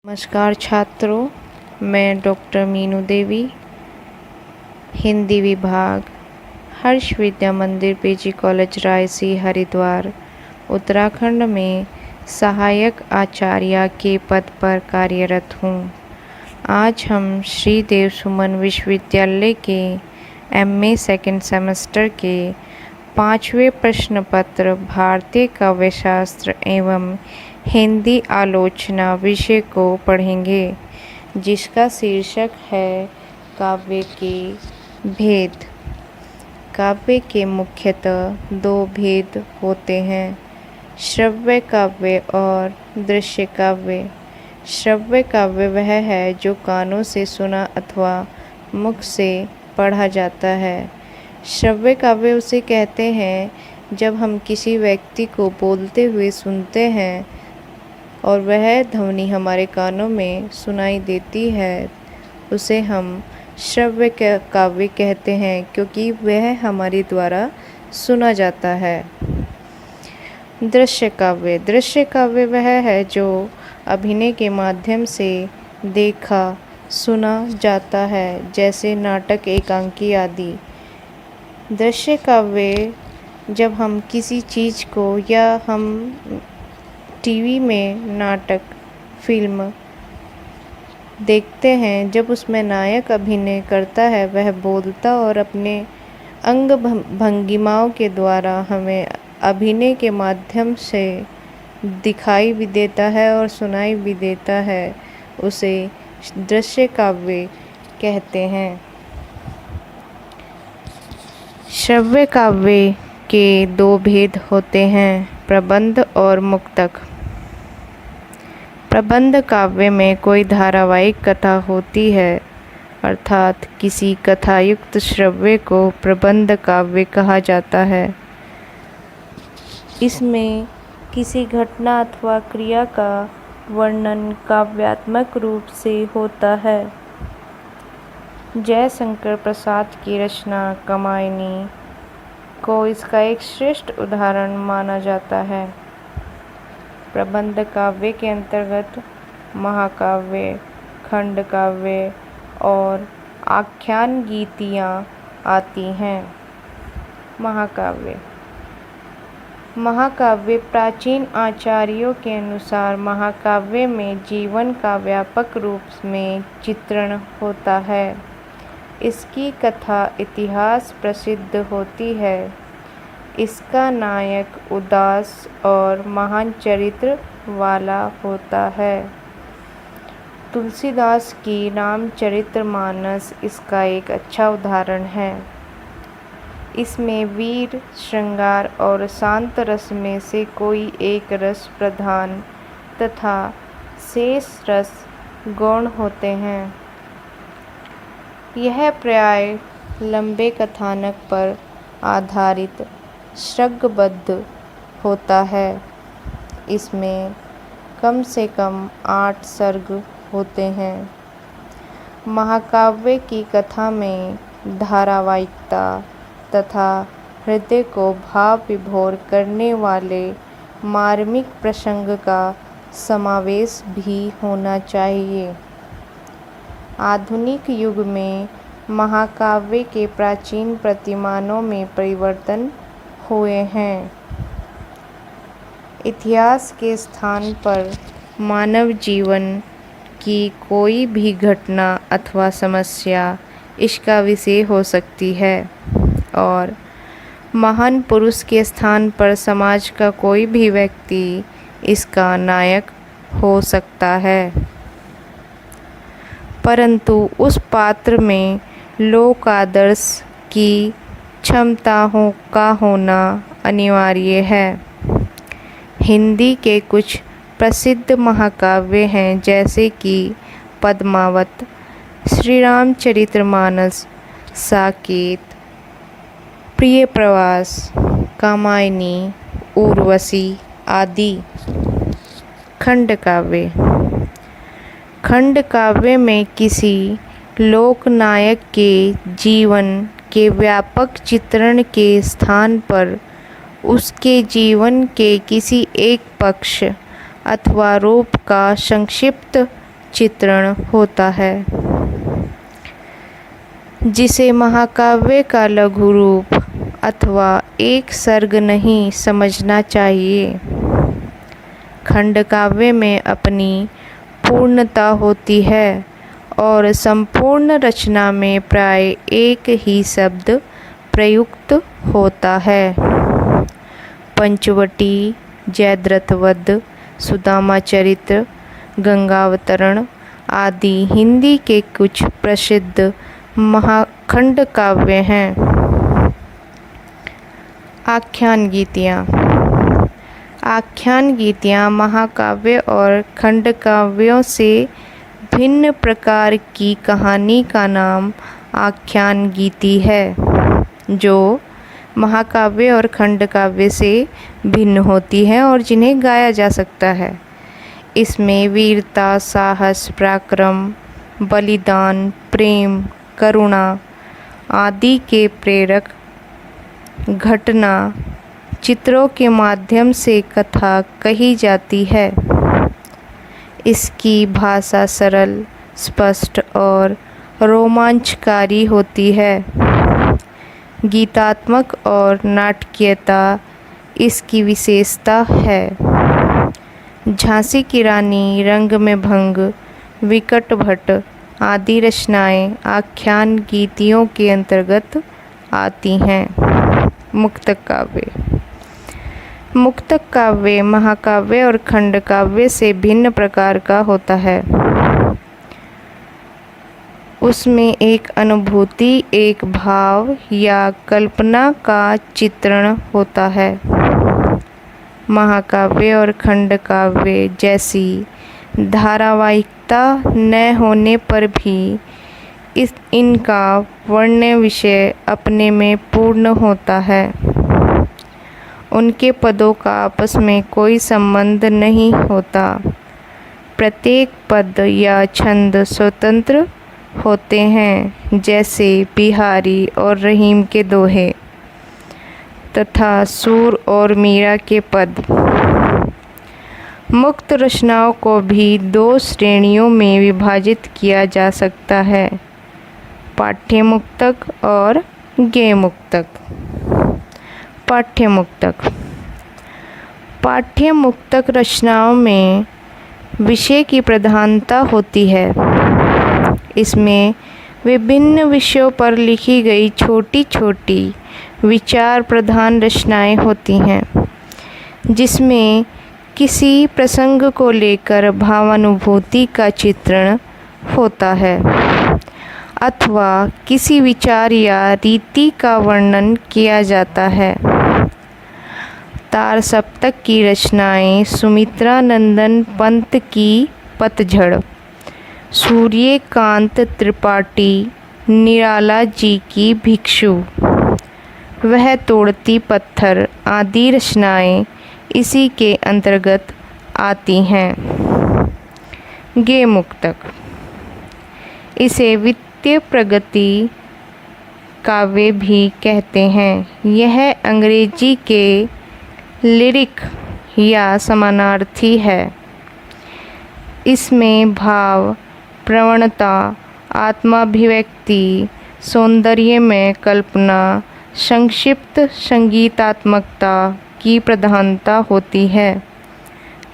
नमस्कार छात्रों, मैं डॉक्टर मीनू देवी, हिंदी विभाग, हर्ष विद्या मंदिर पीजी कॉलेज रायसी हरिद्वार, उत्तराखंड में सहायक आचार्य के पद पर कार्यरत हूँ। आज हम श्री देव सुमन विश्वविद्यालय के एमए सेकेंड सेमेस्टर के 5वें प्रश्न पत्र भारतीय काव्य शास्त्र एवं हिंदी आलोचना विषय को पढ़ेंगे, जिसका शीर्षक है काव्य के भेद। काव्य के मुख्यतः दो भेद होते हैं, श्रव्य काव्य और दृश्य काव्य। श्रव्य काव्य वह है जो कानों से सुना अथवा मुख से पढ़ा जाता है। श्रव्य काव्य उसे कहते हैं जब हम किसी व्यक्ति को बोलते हुए सुनते हैं और वह ध्वनि हमारे कानों में सुनाई देती है, उसे हम श्रव्य काव्य कहते हैं, क्योंकि वह हमारे द्वारा सुना जाता है। दृश्य काव्य। दृश्य काव्य वह है जो अभिनय के माध्यम से देखा सुना जाता है, जैसे नाटक, एकांकी आदि। दृश्य काव्य जब हम किसी चीज़ को या हम टीवी में नाटक, फिल्म देखते हैं, जब उसमें नायक अभिनय करता है, वह बोलता और अपने अंग भंगिमाओं के द्वारा हमें अभिनय के माध्यम से दिखाई भी देता है और सुनाई भी देता है, उसे दृश्य काव्य कहते हैं। श्रव्य काव्य के दो भेद होते हैं, प्रबंध और मुक्तक। प्रबंध काव्य में कोई धारावाहिक कथा होती है, अर्थात किसी कथायुक्त श्रव्य को प्रबंध काव्य कहा जाता है। इसमें किसी घटना अथवा क्रिया का वर्णन काव्यात्मक रूप से होता है। जयशंकर प्रसाद की रचना कामायनी को इसका एक श्रेष्ठ उदाहरण माना जाता है। प्रबंध काव्य के अंतर्गत महाकाव्य, खंड काव्य और आख्यान गीतियाँ आती हैं। महाकाव्य। महाकाव्य प्राचीन आचार्यों के अनुसार महाकाव्य में जीवन का व्यापक रूप में चित्रण होता है। इसकी कथा इतिहास प्रसिद्ध होती है। इसका नायक उदास और महान चरित्र वाला होता है। तुलसीदास की रामचरितमानस इसका एक अच्छा उदाहरण है। इसमें वीर, श्रृंगार और शांत रस में से कोई एक रस प्रधान तथा शेष रस गौण होते हैं। यह प्राय लंबे कथानक पर आधारित श्रृंगबद्ध होता है। इसमें कम से कम 8 सर्ग होते हैं। महाकाव्य की कथा में धारावाहिकता तथा हृदय को भाव विभोर करने वाले मार्मिक प्रसंग का समावेश भी होना चाहिए। आधुनिक युग में महाकाव्य के प्राचीन प्रतिमानों में परिवर्तन हुए हैं। इतिहास के स्थान पर मानव जीवन की कोई भी घटना अथवा समस्या इसका विषय हो सकती है और महान पुरुष के स्थान पर समाज का कोई भी व्यक्ति इसका नायक हो सकता है, परंतु उस पात्र में लोक आदर्श की क्षमताओं का होना अनिवार्य है। हिंदी के कुछ प्रसिद्ध महाकाव्य हैं, जैसे कि पद्मावत, श्री रामचरितमानस, साकेत, प्रियप्रवास, कामायनी, उर्वशी आदि। खंड काव्य। खंड काव्य में किसी लोकनायक के जीवन के व्यापक चित्रण के स्थान पर उसके जीवन के किसी एक पक्ष अथवा रूप का संक्षिप्त चित्रण होता है, जिसे महाकाव्य का लघु रूप अथवा एक सर्ग नहीं समझना चाहिए। खंड काव्य में अपनी पूर्णता होती है और संपूर्ण रचना में प्राय एक ही शब्द प्रयुक्त होता है। पंचवटी, जयद्रथ वध, सुदामा चरित्र, गंगावतरण आदि हिंदी के कुछ प्रसिद्ध महाखंड काव्य हैं। आख्यान गीतियाँ। आख्यान गीतियाँ महाकाव्य और खंड काव्यों से भिन्न प्रकार की कहानी का नाम आख्यान गीति है, जो महाकाव्य और खंड काव्य से भिन्न होती है और जिन्हें गाया जा सकता है। इसमें वीरता, साहस, पराक्रम, बलिदान, प्रेम, करुणा आदि के प्रेरक घटना चित्रों के माध्यम से कथा कही जाती है। इसकी भाषा सरल, स्पष्ट और रोमांचकारी होती है। गीतात्मक और नाटकीयता इसकी विशेषता है। झांसी की रानी, रंग में भंग, विकट भट आदि रचनाएं आख्यान गीतियों के अंतर्गत आती हैं। मुक्तक काव्य। मुक्तक काव्य महाकाव्य और खंड काव्य से भिन्न प्रकार का होता है। उसमें एक अनुभूति, एक भाव या कल्पना का चित्रण होता है। महाकाव्य और खंड काव्य जैसी धारावाहिकता न होने पर भी इनका वर्ण्य विषय अपने में पूर्ण होता है। उनके पदों का आपस में कोई संबंध नहीं होता। प्रत्येक पद या छंद स्वतंत्र होते हैं, जैसे बिहारी और रहीम के दोहे तथा सूर और मीरा के पद। मुक्त रचनाओं को भी दो श्रेणियों में विभाजित किया जा सकता है, पाठ्य मुक्तक और गेय मुक्तक। पाठ्य मुक्तक। पाठ्य मुक्तक रचनाओं में विषय की प्रधानता होती है। इसमें विभिन्न विषयों पर लिखी गई छोटी छोटी विचार प्रधान रचनाएं होती हैं, जिसमें किसी प्रसंग को लेकर भावानुभूति का चित्रण होता है अथवा किसी विचार या रीति का वर्णन किया जाता है। तार सप्तक की रचनाएं सुमित्रा नंदन पंत की पतझड़, सूर्यकांत त्रिपाठी निराला जी की भिक्षु, वह तोड़ती पत्थर आदि रचनाएं इसी के अंतर्गत आती हैं। गेय मुक्तक। इसे वित्तीय प्रगति काव्य भी कहते हैं। यह अंग्रेजी के लिरिक या समानार्थी है। इसमें भाव, प्रवणता, आत्माभिव्यक्ति, सौंदर्य में कल्पना, संक्षिप्त संगीतात्मकता की प्रधानता होती है।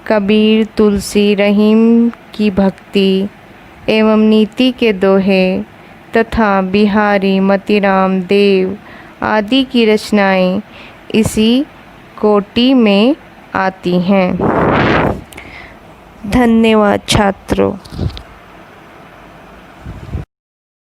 कबीर, तुलसी, रहीम की भक्ति एवं नीति के दोहे तथा बिहारी, मतीराम, देव आदि की रचनाएं इसी कोटि में आती हैं। धन्यवाद छात्रों।